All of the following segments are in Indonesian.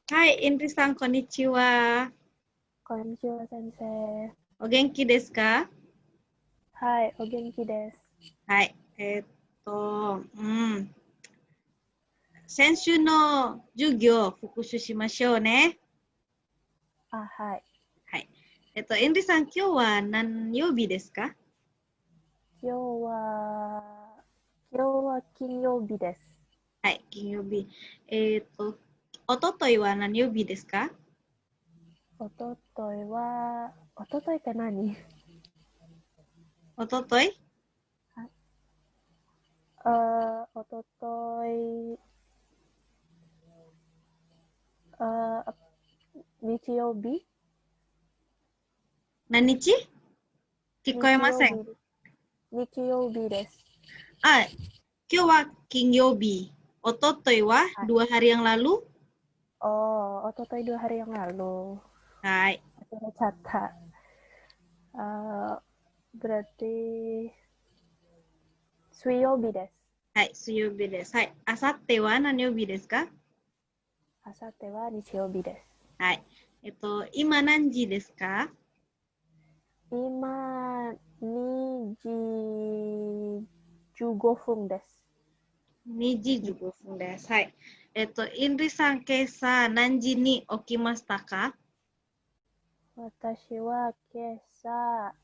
Hai, Indri-san, konnichiwa. Konnichiwa, sensei. O genki desu ka? はい、お元気です。はい。先週の授業、復習しましょうね。あ、はい。はい。インリさん、今日は何曜日ですか？今日は、今日は金曜日です。はい、金曜日。おとといは何曜日ですか？おとといって何？おとといおととい、あ、日曜日何日聞こえません。日曜日です。あ、今日は金曜日。おとといははい。dua hari yang lalu? Oh, おととい 2 hari yang lalu. はい。Aku catat. Eh, berarti 水曜日です。はい、水曜日です。はい。あさっては何曜日ですか？あさっては日曜日です。はい。今何時ですか？今、2時15分です。2時15分です。はい。インリさん、今朝何時に起きましたか？私は今朝、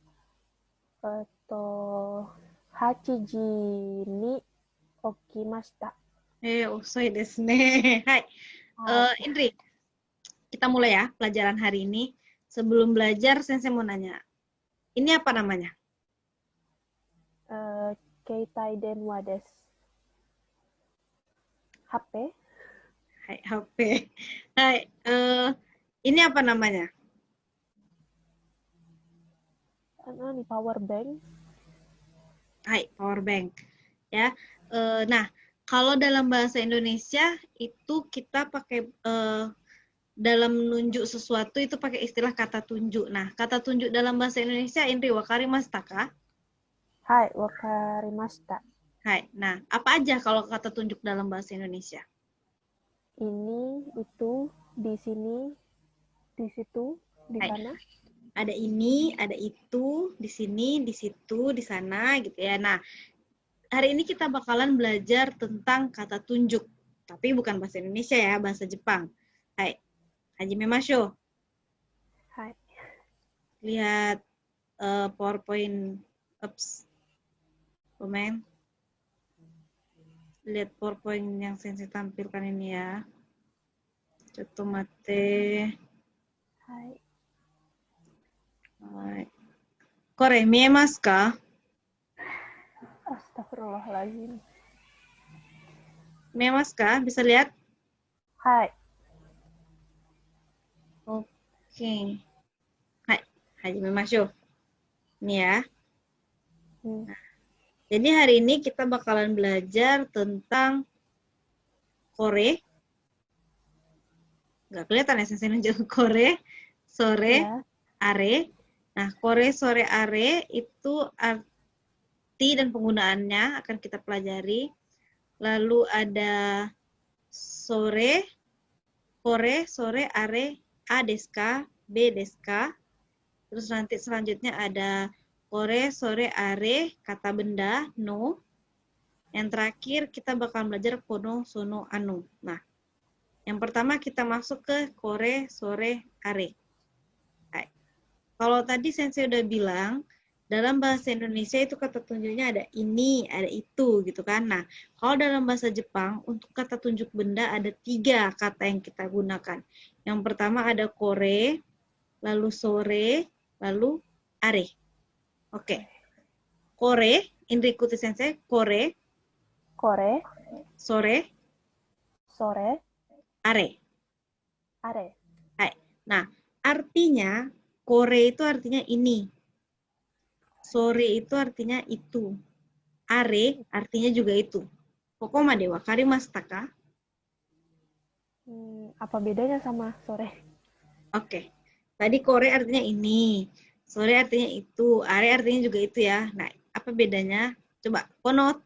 8時に起きました。遅いですね。はい。はい。Indri, kita mulai ya pelajaran hari ini. Sebelum belajar, saya mau nanya. Ini apa namanya? 携帯電話です。HP? Hai, HP. Hai, ini apa namanya? Ini power bank. Hai, power bank. Ya. Nah, kalau dalam bahasa Indonesia itu kita pakai dalam menunjuk sesuatu itu pakai istilah kata tunjuk. Nah, kata tunjuk dalam bahasa Indonesia Indri wakarimashita ka? Hai, wakarimashita. Hai. Nah, apa aja kalau kata tunjuk dalam bahasa Indonesia? Ini, itu, di sini, di situ, di Hai. sana. Ada ini, ada itu, di sini, di situ, di sana gitu ya. Nah, hari ini kita bakalan belajar tentang kata tunjuk. Tapi bukan bahasa Indonesia ya, bahasa Jepang. Hai. Hajime masho. Hai. Lihat PowerPoint. Ups. Komen. Lihat PowerPoint yang saya tampilkan ini ya. Coto mate. Hai. Hai. Kore, miemasu ka? Astagfirullahaladzim. Miemasu ka? Bisa lihat? Hai. Oke. Hai. Hajime masho. Ini ya. Jadi hari ini kita bakalan belajar tentang kore. Nggak kelihatan ya saya nunjuk kore, sore, Ya. are. Nah, kore, sore, are itu arti dan penggunaannya akan kita pelajari. Lalu ada sore, kore, sore, are, a desu ka, b desu ka. Terus nanti selanjutnya ada kore, sore, are, kata benda, no. Yang terakhir kita bakal belajar kono, sono, anu. Nah, yang pertama kita masuk ke kore, sore, are. Hai. Kalau tadi Sensei udah bilang, dalam bahasa Indonesia itu kata tunjuknya ada ini, ada itu gitu kan. Nah, kalau dalam bahasa Jepang, untuk kata tunjuk benda ada 3 kata yang kita gunakan. Yang pertama ada kore, lalu sore, lalu are. Oke. Kore, Indri ikuti Sensei, kore, Kore, sore, sore, are. are. Hai. Nah, artinya kore itu artinya ini. Sore itu artinya itu. Are artinya juga itu. Kokoma de wakarimashita ka? Apa bedanya sama sore? Oke. Tadi kore artinya ini. Sore artinya itu. Are artinya juga itu ya. Nah, apa bedanya? Coba. Kono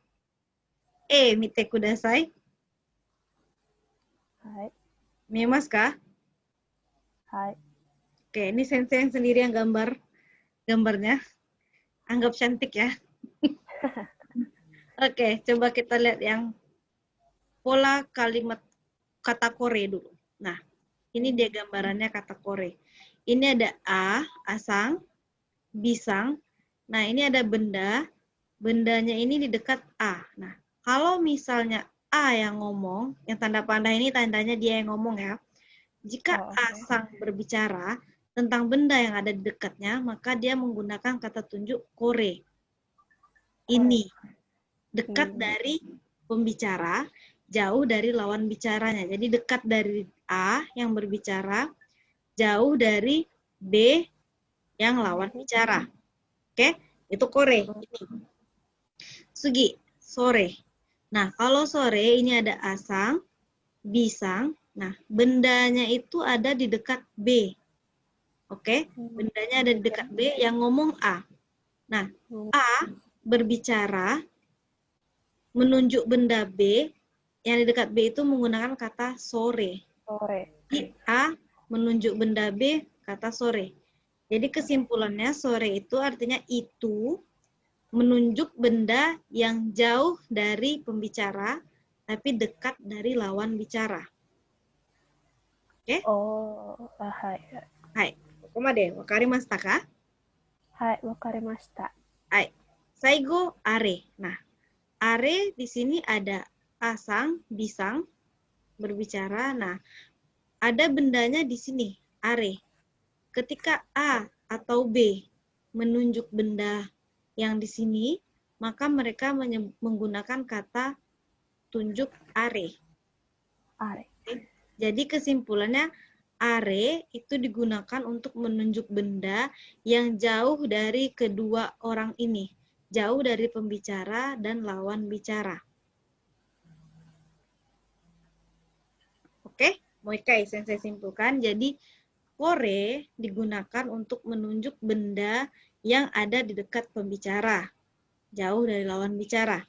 mite kudasai. Hai. Miemasu ka? Hai. Oke, ini sensei yang sendiri yang gambarnya. Anggap cantik ya. Oke, coba kita lihat yang pola kalimat kata kore dulu. Nah, ini dia gambarannya kata kore. Ini ada a, asang, bisang. Nah, ini ada benda. Bendanya ini di dekat a. Nah, kalau misalnya a yang ngomong, yang tanda panah ini tandanya dia yang ngomong ya. Jika Oh, oke. asang berbicara tentang benda yang ada di dekatnya, maka dia menggunakan kata tunjuk kore. Ini dekat dari pembicara, jauh dari lawan bicaranya. Jadi dekat dari A yang berbicara, jauh dari B yang lawan bicara. Oke, itu kore. Ini. Sugi, sore. Nah, kalau sore ini ada asang, bisang. Nah, bendanya itu ada di dekat B. Oke, bendanya ada di dekat B yang ngomong A. Nah, A berbicara menunjuk benda B yang di dekat B itu menggunakan kata sore. Sore. Jadi A menunjuk benda B kata sore. Jadi kesimpulannya sore itu artinya itu menunjuk benda yang jauh dari pembicara tapi dekat dari lawan bicara. Oke? Oh, hai. Hai. Kokomade wakarimashita ka? Hai, wakarimashita. Hai. Saigo are. Nah, are di sini ada asang, bisang, berbicara. Nah, ada bendanya di sini, are. Ketika A atau B menunjuk benda yang di sini, maka mereka menggunakan kata tunjuk are. Are. Jadi kesimpulannya, are itu digunakan untuk menunjuk benda yang jauh dari kedua orang ini. Jauh dari pembicara dan lawan bicara. Oke, Moikai sensei simpulkan. Jadi, kore digunakan untuk menunjuk benda yang ada di dekat pembicara. Jauh dari lawan bicara.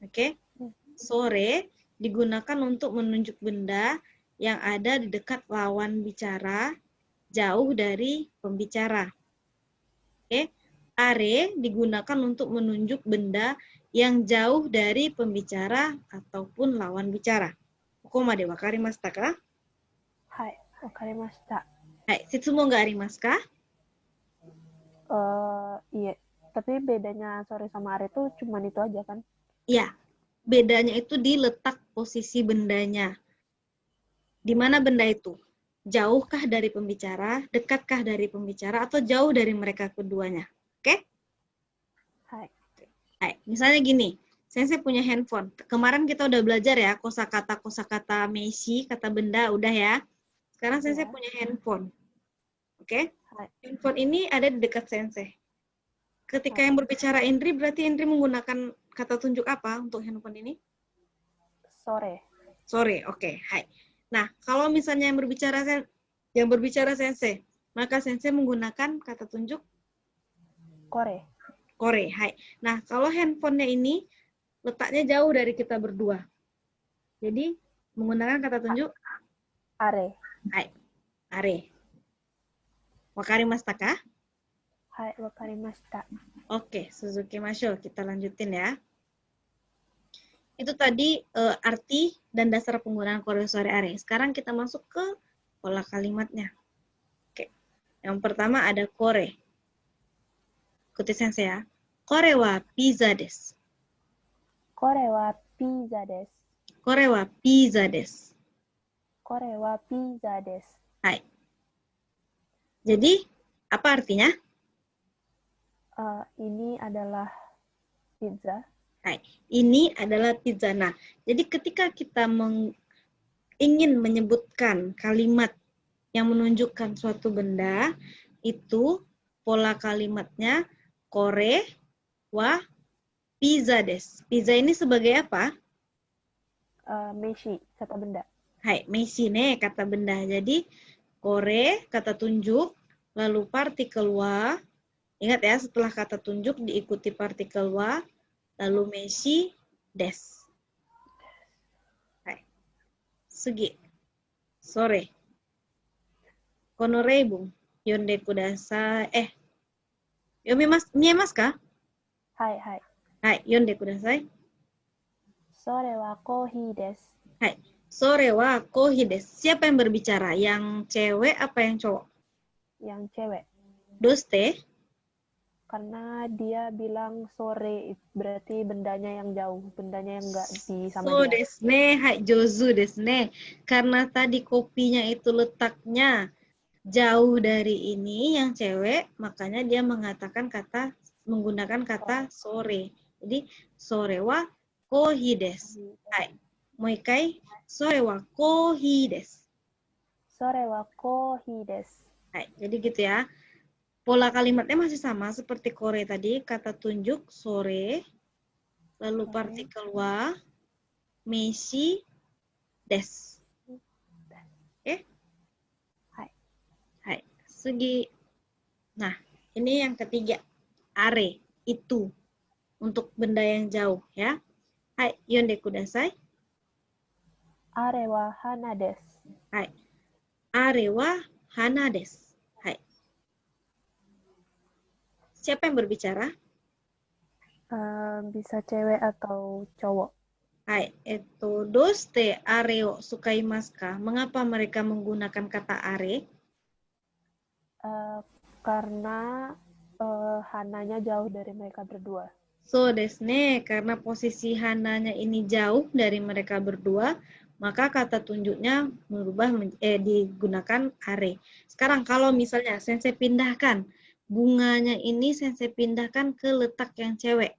Oke. Sore digunakan untuk menunjuk benda yang ada di dekat lawan bicara. Jauh dari pembicara. Oke. Are digunakan untuk menunjuk benda yang jauh dari pembicara ataupun lawan bicara. Kokomade wakarimashita ka? Hai, wakarimashita. Hai, setsumo ga arimasu ka? Iya. Tapi bedanya sore sama are itu cuman itu aja kan? Iya, bedanya itu di letak posisi bendanya. Di mana benda itu? Jauhkah dari pembicara, dekatkah dari pembicara, atau jauh dari mereka keduanya? Oke? Hai. Hai, misalnya gini, saya punya handphone. Kemarin kita udah belajar ya, kosakata meisi, kata benda, udah ya. Sekarang saya Ya. punya handphone. Oke? Hai. Handphone ini ada di dekat sensei. Ketika yang berbicara Indri, berarti Indri menggunakan kata tunjuk apa untuk handphone ini? Sore. Sore, oke. Hai. Nah, kalau misalnya yang berbicara sensei, maka sensei menggunakan kata tunjuk Kore. kore. Hai. Nah, kalau handphonenya ini letaknya jauh dari kita berdua. Jadi, menggunakan kata tunjuk Are. hai. Are. Wakarimashita ka? Hai, wakarimashita. Oke, Suzuki Masho. Kita lanjutin ya. Itu tadi arti dan dasar penggunaan kore sore are. Sekarang kita masuk ke pola kalimatnya. Oke. Yang pertama ada kore. Ikuti sensei ya. Kore wa pizza desu. Kore wa pizza desu. Kore wa pizza desu. Kore wa pizza desu. Hai. Jadi, apa artinya? Ini adalah pizza. Hai. Ini adalah pizza. Nah, jadi ketika kita ingin menyebutkan kalimat yang menunjukkan suatu benda, itu pola kalimatnya kore wa pizza desu. Pizza ini sebagai apa? Meshi, kata benda. Hai, meshi ne kata benda. Jadi kore kata tunjuk, lalu partikel wa. Ingat ya, setelah kata tunjuk diikuti partikel wa, lalu meshi desu. Hai. Sugi. Sore. konorei bung. Yonde kudasai. Miemasu ka? はいはい。 Hai, yonde kudasai. それはコーヒーです。 Hai. Sore wa kohi desu. Siapa yang berbicara? Yang cewek apa yang cowok? Yang cewek. Doste? Karena dia bilang sore, berarti bendanya yang jauh, bendanya yang nggak di sama So dia. desu ne. Hai, jozu desu ne. Karena tadi kopinya itu letaknya jauh dari ini yang cewek, makanya dia menggunakan kata sore. Jadi sore wa kohi desu. Hai. Moikai, sore wa kohi desu. それはコーヒーです。 Hai. Jadi gitu ya. Pola kalimatnya masih sama seperti kore tadi, kata tunjuk sore, lalu partikel wa, meshi, des. Oke? Hai. Hai. Sugi. Nah, ini yang ketiga. Are, itu. Untuk benda yang jauh ya. Hai, yonde kudasai. あれは花です。 Hai. Are wa hana desu. Hai. Siapa yang berbicara? Bisa cewek atau cowok. Hai, doste are o sukaimasu ka? Mengapa mereka menggunakan kata are? Karena Hananya jauh dari mereka berdua. So desu ne, karena posisi hananya ini jauh dari mereka berdua, maka kata tunjuknya digunakan are. Sekarang kalau misalnya sensei pindahkan, bunganya ini sensei pindahkan ke letak yang cewek.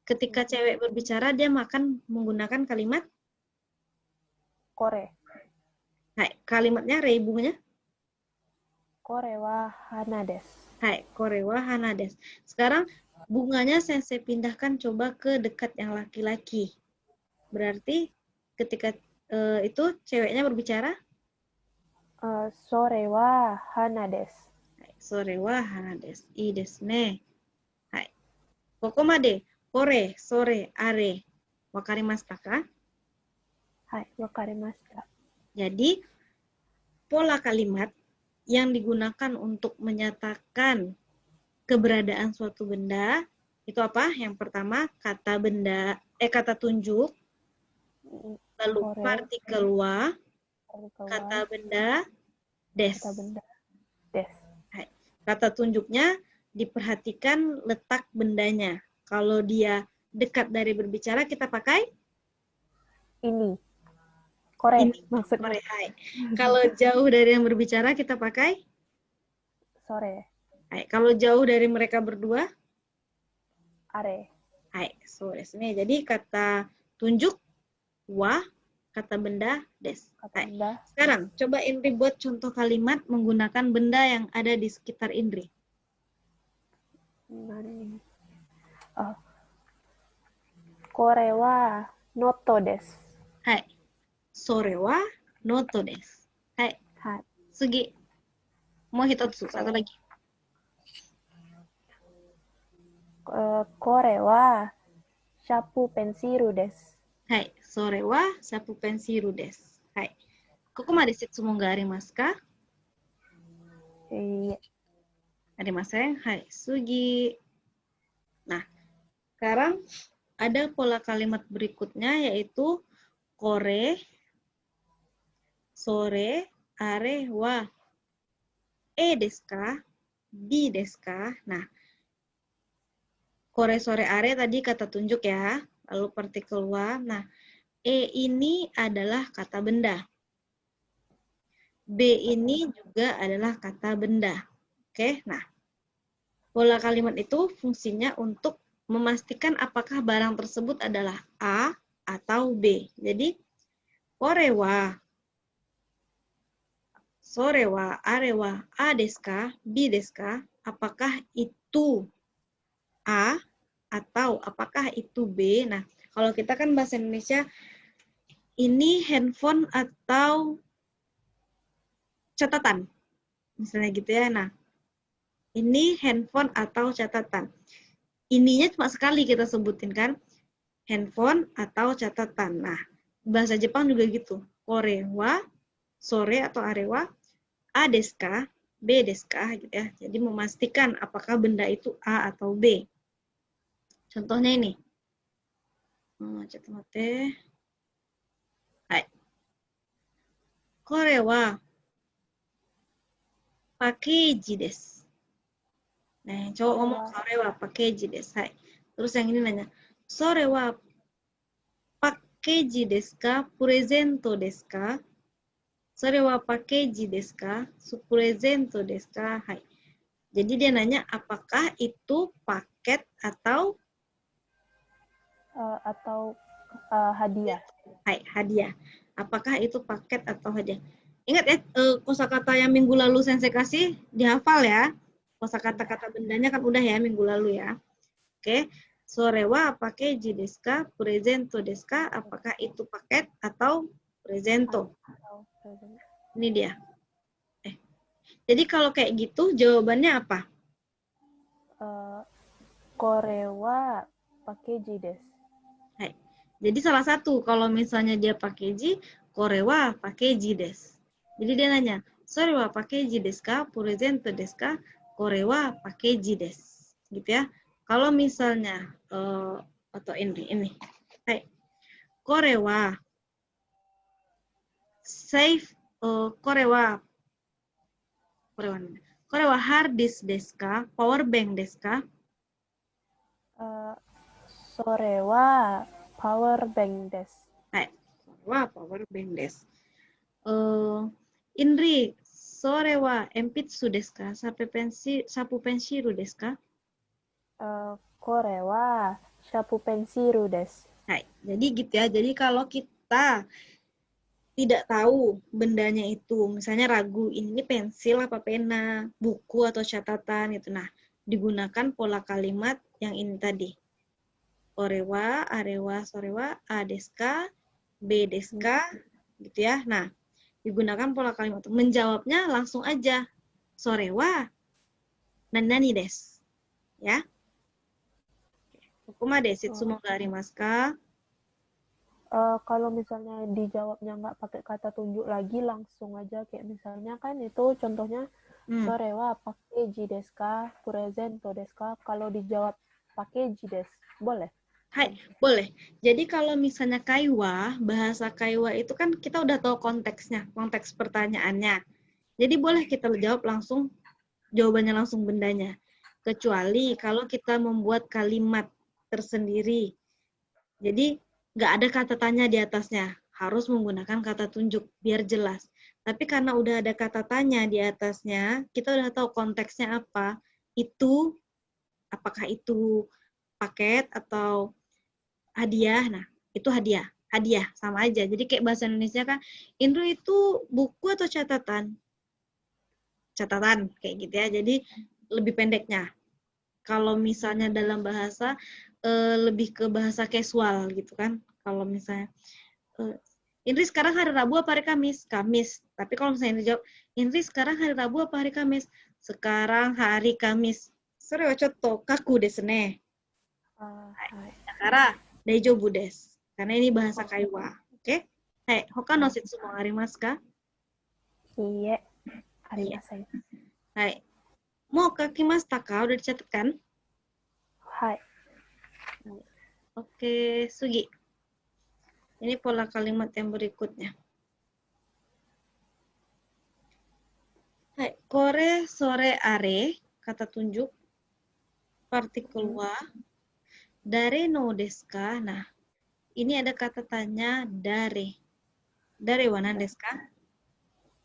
Ketika cewek berbicara, dia akan menggunakan kalimat Kore. hai, kalimatnya rei bunganya. Kore wa hana desu. Hai, kore wa hana desu. Sekarang bunganya sensei pindahkan coba ke dekat yang laki-laki. Berarti ketika itu ceweknya berbicara, Sore wa hana desu. hai, sore wa hana desu. Ii desu ne. Hai. Kokomade, kore, sore, are. Wakarimashita ka? Hai, wakarimashita. Jadi, pola kalimat yang digunakan untuk menyatakan keberadaan suatu benda itu apa? Yang pertama kata tunjuk, lalu Kore, partikel wa, partikel kata wa, benda des. kata benda des. Hai. Kata tunjuknya diperhatikan letak bendanya. Kalau dia dekat dari berbicara kita pakai Ini. Kore ini. maksudnya. Kore, hai. Kalau jauh dari yang berbicara kita pakai Sore. hai. Kalau jauh dari mereka berdua Are. hai. So desu ne. Jadi kata tunjuk wa, kata benda des. Kata Hai. benda. Sekarang coba Indri buat contoh kalimat menggunakan benda yang ada di sekitar Indri. Mana ini? Kore wa noto desu. Hai. Sore wa noto desu. Hai. Hai. Sugi. Mau hitotsu, satu lagi. Kore wa shapu pensiru desu. Hai. Sore wa sapu pensiru desu. Hai. Kokomade setsu mo ga arimasu ka? Iya. Arimasen? Hai. Sugi. Nah, sekarang ada pola kalimat berikutnya yaitu kore, sore, are, wa. Desu ka? Bi desu ka? Nah, kore, sore, are tadi kata tunjuk ya. Lalu partikel wa. Nah, ini adalah kata benda. B ini juga adalah kata benda. Oke, nah. Pola kalimat itu fungsinya untuk memastikan apakah barang tersebut adalah A atau B. Jadi, kore wa, sore wa, are wa, A desu ka, B desu ka? Apakah itu A atau apakah itu B? Nah, kalau kita kan bahasa Indonesia, ini handphone atau catatan. Misalnya gitu ya. Nah, ini handphone atau catatan. Ininya cuma sekali kita sebutin kan. Handphone atau catatan. Nah, bahasa Jepang juga gitu. Kore wa, sore atau are wa, A desu ka, B desu ka, gitu ya. Jadi memastikan apakah benda itu A atau B. Contohnya ini. Chat mate. Hai. Kore wa pakeji desu. Nah, cowok ngomong sore wa pakeji desu. Hai. Terus yang ini nanya, sore wa pakeji desu ka, purezento desu ka? Sore wa pakeji desu ka, purezento desu ka? Hai. Jadi dia nanya apakah itu paket atau hadiah. Hai, hadiah. Apakah itu paket atau hadiah? Ingat ya, kosakata yang minggu lalu Sensei kasih dihafal ya. Kosakata-kata bendanya kan udah ya minggu lalu ya. Oke. Sore wa pakeji desu ka, presento desu ka? Apakah itu paket atau presento? Ini dia. Jadi kalau kayak gitu jawabannya apa? Kore wa pakeji desu. Hai. Jadi salah satu kalau misalnya dia pakeji, kore wa pakeji desu. Jadi dia nanya, sore wa pakeji desu ka, presento desu ka? Kore wa pakeji desu. Gitu ya. Kalau misalnya atau ini. Hai. Kore wa safe kore wa hard disk desu ka? Power bank desu ka? Sore wa power bank desu. Hai. Sore wa power bank desu. Inri, sore wa enpitsu desu ka? Sapu penshiru desu ka? Kore wa shapu pensiru desu. Hai, jadi gitu ya. Jadi kalau kita tidak tahu bendanya itu, misalnya ragu ini pensil apa pena, buku atau catatan itu. Nah, digunakan pola kalimat yang ini tadi. Orewa, arewa, sorewa, a desu ka, b desu ka, gitu ya. Nah, digunakan pola kalimat itu. Menjawabnya langsung aja. Sorewa, nani desu. Ya. Kokuma desu mo ga arimasu ka? Kalau misalnya dijawabnya nggak pakai kata tunjuk lagi, langsung aja kayak misalnya kan itu contohnya sore wa pakeji desu ka, presento desu ka. Kalau dijawab pakeji desu, boleh? Hai, boleh. Jadi kalau misalnya kaiwa, bahasa kaiwa itu kan kita udah tahu konteksnya, konteks pertanyaannya. Jadi boleh kita jawab langsung, jawabannya langsung bendanya. Kecuali kalau kita membuat kalimat tersendiri. Jadi nggak ada kata tanya di atasnya, harus menggunakan kata tunjuk biar jelas. Tapi karena udah ada kata tanya di atasnya, kita udah tahu konteksnya apa. Itu, apakah itu paket atau hadiah. Nah, itu hadiah. Hadiah, sama aja. Jadi kayak bahasa Indonesia kan, Indro itu buku atau catatan? Catatan, kayak gitu ya. Jadi lebih pendeknya. Kalau misalnya dalam bahasa, lebih ke bahasa casual gitu kan. Kalau misalnya, Indri sekarang hari Rabu apa hari Kamis? Kamis. Tapi kalau misalnya Indri jawab, Indri sekarang hari Rabu apa hari Kamis? Sekarang hari Kamis. Sore wa chotto kaku desu ne. Kara, daijoubu desu. Karena ini bahasa kaiwa. Oke? Hai, hoka no setsu mo arimasu ka? Iya, arimasen. Hai. Mau kakimashita ka? Udah dicatatkan? Hai. Oke, Sugi. Ini pola kalimat yang berikutnya. Hai, kore sore are, kata tunjuk, partikel wa, dare no desu ka? Nah, ini ada kata tanya dare. Dare wa nan desu ka?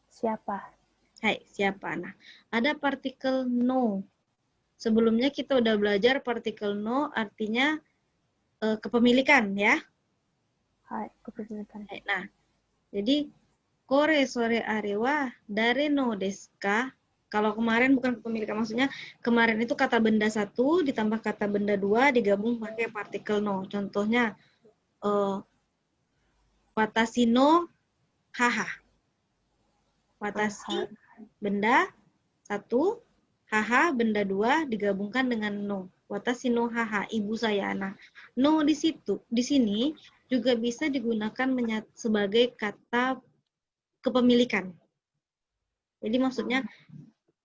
Siapa? Hai, siapa? Nah, ada partikel no. Sebelumnya kita udah belajar partikel no artinya kepemilikan ya. Hai, kepemilikan. Nah, jadi kore sore are wa dare no desu ka? Kalau kemarin bukan kepemilikan, maksudnya kemarin itu kata benda satu ditambah kata benda dua digabung pakai partikel no. Contohnya watashi no haha. Watashi benda satu, haha benda dua digabungkan dengan no. Watashi no haha, ibu saya. Nah, no di sini juga bisa digunakan sebagai kata kepemilikan. Jadi maksudnya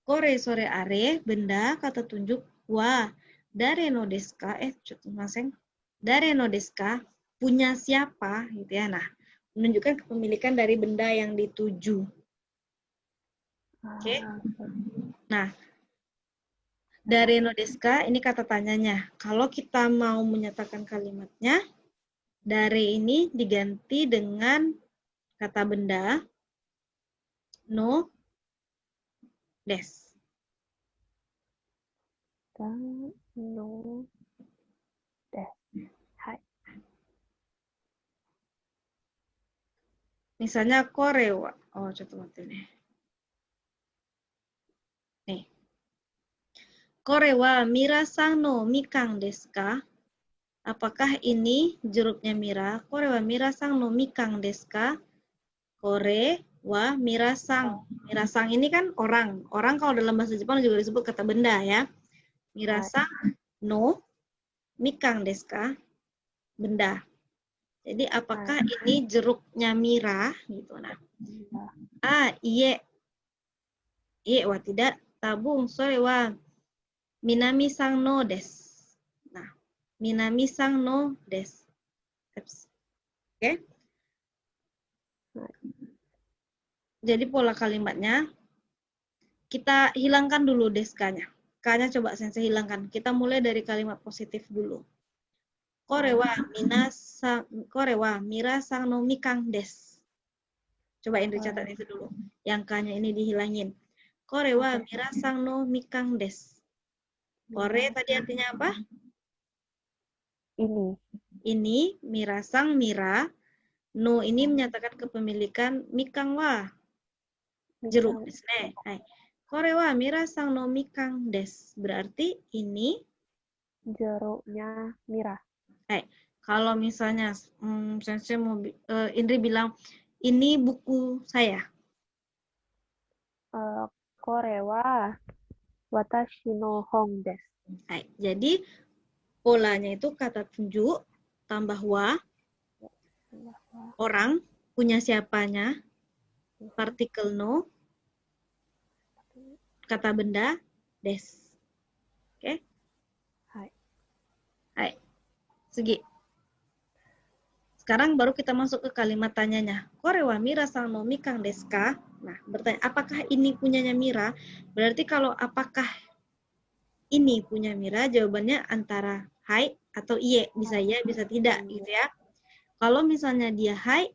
kore sore are, benda, kata tunjuk wa dare no desu ka, dare no desu ka, punya siapa gitu ya. Nah, menunjukkan kepemilikan dari benda yang dituju. Oke. Nah, dare no desu ka ini kata tanyanya. Kalau kita mau menyatakan kalimatnya, dare ini diganti dengan kata benda no des. No des. Hai. Misalnya kore wa. Oh, coba mati nih. Nih. Kore wa mira-san no mikang desu ka? Apakah ini jeruknya Mira? Kore wa mira-san no mikang desu ka? Kore wa mira-san. Mira-san ini kan orang. Orang kalau dalam bahasa Jepang juga disebut kata benda ya. Mira-san no mikang desu ka? Benda. Jadi apakah ini jeruknya Mira gitu. Nah. Iye. Iye wa tidak. Tabung sore wa minami-san no desu. Nah, minami-san no desu. Oke. Jadi pola kalimatnya kita hilangkan dulu deska-nya. K-nya coba sensei hilangkan. Kita mulai dari kalimat positif dulu. Kore wa mira-san no mikang desu. Coba Indri catat itu dulu. Yang K-nya ini dihilangin. Kore wa mira-san no mikang desu. Kore tadi artinya apa? Ini mira-san mira. No ini menyatakan kepemilikan mikang wa. Jeruk desu ne. Hai. Kore wa mira-san no mikang desu. Berarti ini jeruknya Mira. Hai. Kalau misalnya sensei mau Indri bilang ini buku saya. Kore wa watashi no hon desu. Hai. Jadi polanya itu kata tunjuk tambah wa, orang, punya siapanya, partikel no, kata benda, des. Oke? Hai. Segi. Sekarang baru kita masuk ke kalimat tanyanya. Kore wa mira-san no mikang desu ka? Nah, bertanya, apakah ini punyanya Mira? Berarti kalau apakah ini punya Mira, jawabannya antara hai atau iye. Bisa ya, bisa tidak gitu ya. Kalau misalnya dia hai,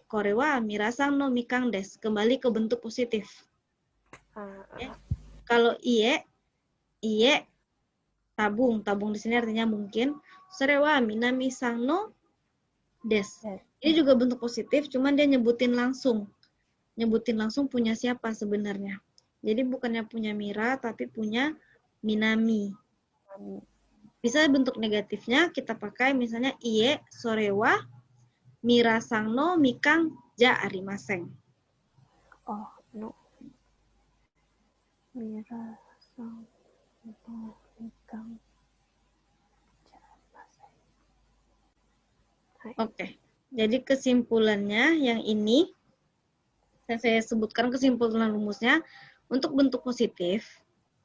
kore wa mira-san no mikang desu. Kembali ke bentuk positif. Ya. Kalau iye, tabung. Tabung di sini artinya mungkin. Sore wa minami-san no desu. Ini juga bentuk positif, cuman dia nyebutin langsung punya siapa sebenarnya. Jadi bukannya punya Mira, tapi punya Minami. Bisa bentuk negatifnya kita pakai misalnya iye sorewa Mira-san no mikang ja arimasen. Oh, no. Mira-san no mikang ja arimasen. Oke. Jadi kesimpulannya yang ini saya sebutkan kesimpulan rumusnya. Untuk bentuk positif,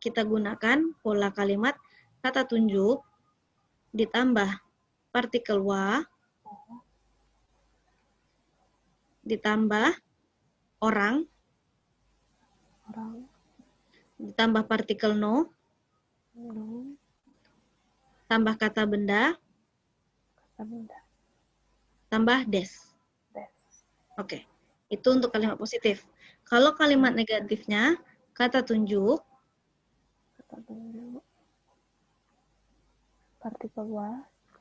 kita gunakan pola kalimat kata tunjuk ditambah partikel wa ditambah orang ditambah partikel no tambah kata benda tambah des. Oke. Itu untuk kalimat positif. Kalau kalimat negatifnya, kata tunjuk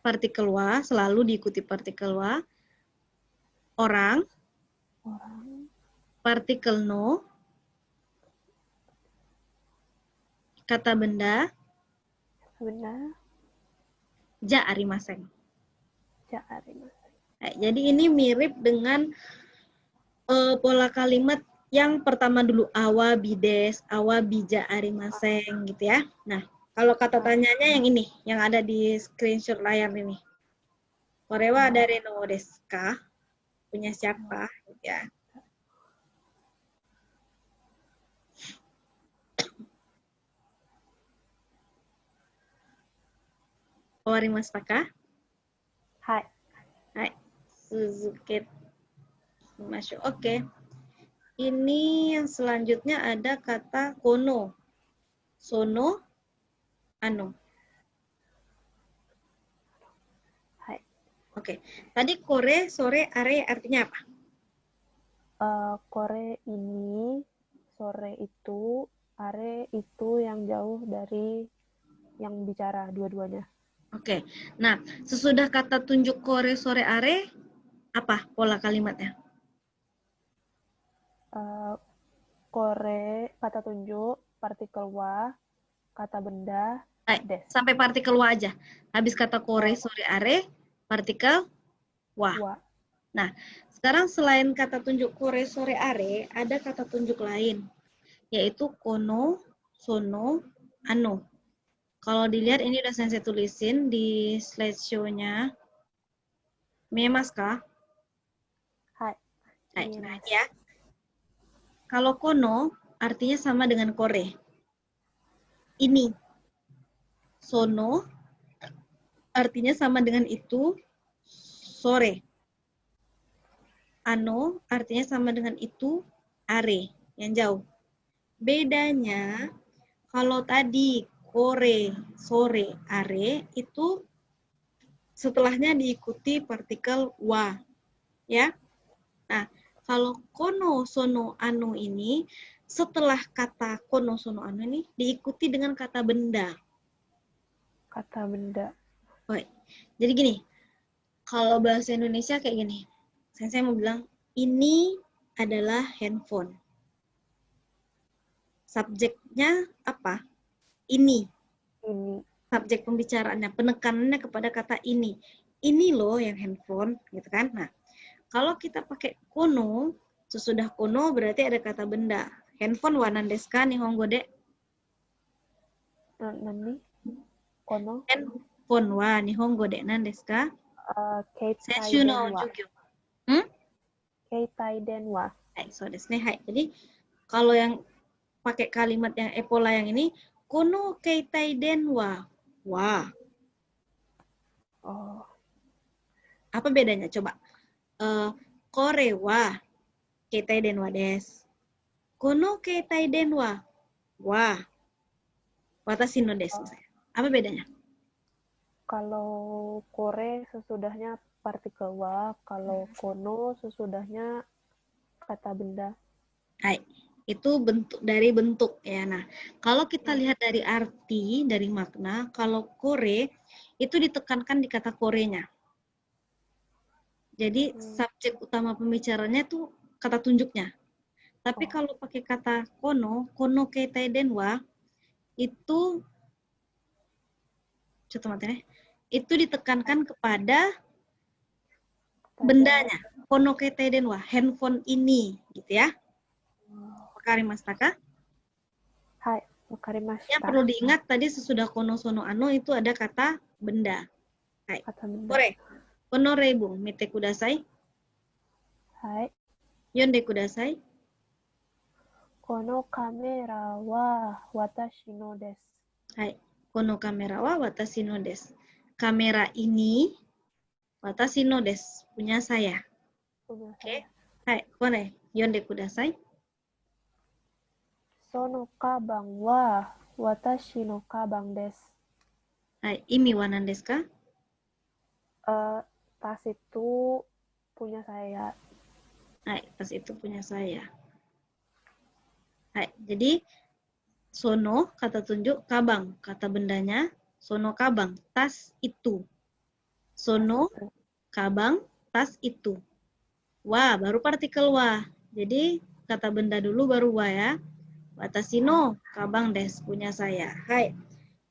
partikel wa selalu diikuti partikel wa, orang partikel no, kata benda ja arimasen. Jadi ini mirip dengan pola kalimat yang pertama dulu awa bides, awa bija arimasen gitu ya. Nah, kalau kata tanyanya yang ini, yang ada di screenshot layar ini. Korewa dare no desu ka? Punya siapa gitu ya. Owarimashita ka? Hai. Hai. Suzuke. Oke. Ini yang selanjutnya ada kata kono. Sono, ano. Hai. Oke. Tadi kore, sore, are artinya apa? Kore ini, sore itu, are itu yang jauh dari yang bicara dua-duanya. Oke. Nah, sesudah kata tunjuk kore, sore, are, apa pola kalimatnya? Kore, kata tunjuk, partikel wa, kata benda, des. Sampai partikel wa aja. Habis kata kore, sore, are, partikel wa. Nah, sekarang selain kata tunjuk kore, sore, are, ada kata tunjuk lain, yaitu kono, sono, ano. Kalau dilihat ini udah saya tulisin di slideshow-nya. Miemasu ka? Hai. Nah, ya. Kalau kono artinya sama dengan kore. Ini. Sono artinya sama dengan itu. Sore. Ano artinya sama dengan itu. Are. Yang jauh. Bedanya kalau tadi kore, sore, are itu setelahnya diikuti partikel wa. Ya. Nah, kalau kono, sono, ano ini, setelah kata kono, sono, ano ini, diikuti dengan kata benda. Kata benda. Oke. Jadi gini, kalau bahasa Indonesia kayak gini, saya mau bilang, ini adalah handphone. Subjeknya apa? Ini. Subjek pembicaraannya, penekanannya kepada kata ini. Ini loh yang handphone, gitu kan? Nah, kalau kita pakai kono, sesudah kono berarti ada kata benda. Handphone wa nan desu ka nihongo de? Nani? Kono? Handphone wa nihongo de nan desu ka? Senshu no jugyo. Keitai denwa. So desu ne. Hai. Jadi kalau yang pakai kalimat yang pola yang ini, kono keitai denwa wa. Oh. Apa bedanya? Coba. Kore wa keitai denwa desu. Kono keitai denwa wa watashi no desu. Apa bedanya? Kalau kore sesudahnya partikel wa, kalau kono sesudahnya kata benda. Hai. Itu bentuk ya. Nah, kalau kita lihat dari arti, dari makna, kalau kore itu ditekankan di kata korenya. Jadi subjek utama pembicaranya tuh kata tunjuknya. Tapi kalau pakai kata kono, kono keitai denwa itu itu ditekankan kepada bendanya. Kono keitai denwa, handphone ini, gitu ya. Wakarimashita ka? Hai, wakarimashita. Yang perlu diingat tadi sesudah kono, sono, ano itu ada kata benda. Hai. Kata benda. Kore. Kono reibu, mite kudasai. Hai. Yonde kudasai. Kono kamera wa watashi no desu. Hai. Kono kamera wa watashi no desu. Kamera ini watashi no desu, punya saya. Oke. Hai, kore. Yonde kudasai. Sono kabang wa watashi no kabang desu. Hai, imi wa nan desu ka? Tas itu punya saya. Hai, tas itu punya saya. Hai, jadi sono kata tunjuk, kabang kata bendanya, sono kabang tas itu. Sono kabang tas itu. Wa baru partikel wa. Jadi kata benda dulu baru wa ya. Watashi no kabang desu, punya saya. Hai.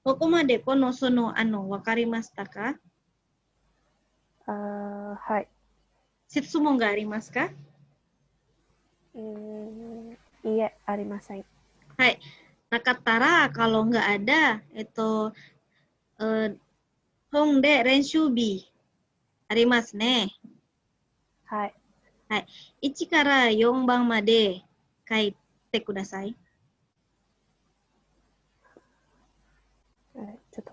Kokomade kono sono ano wakarimashita ka? Hai. Shitsumo ga arimasu ka? Iya, arimasai. Hai. Nakattara kalau nggak ada itu hongde renshubi arimasu ne. Hai. Hai. 1から4番まで書いてください。ちょっと。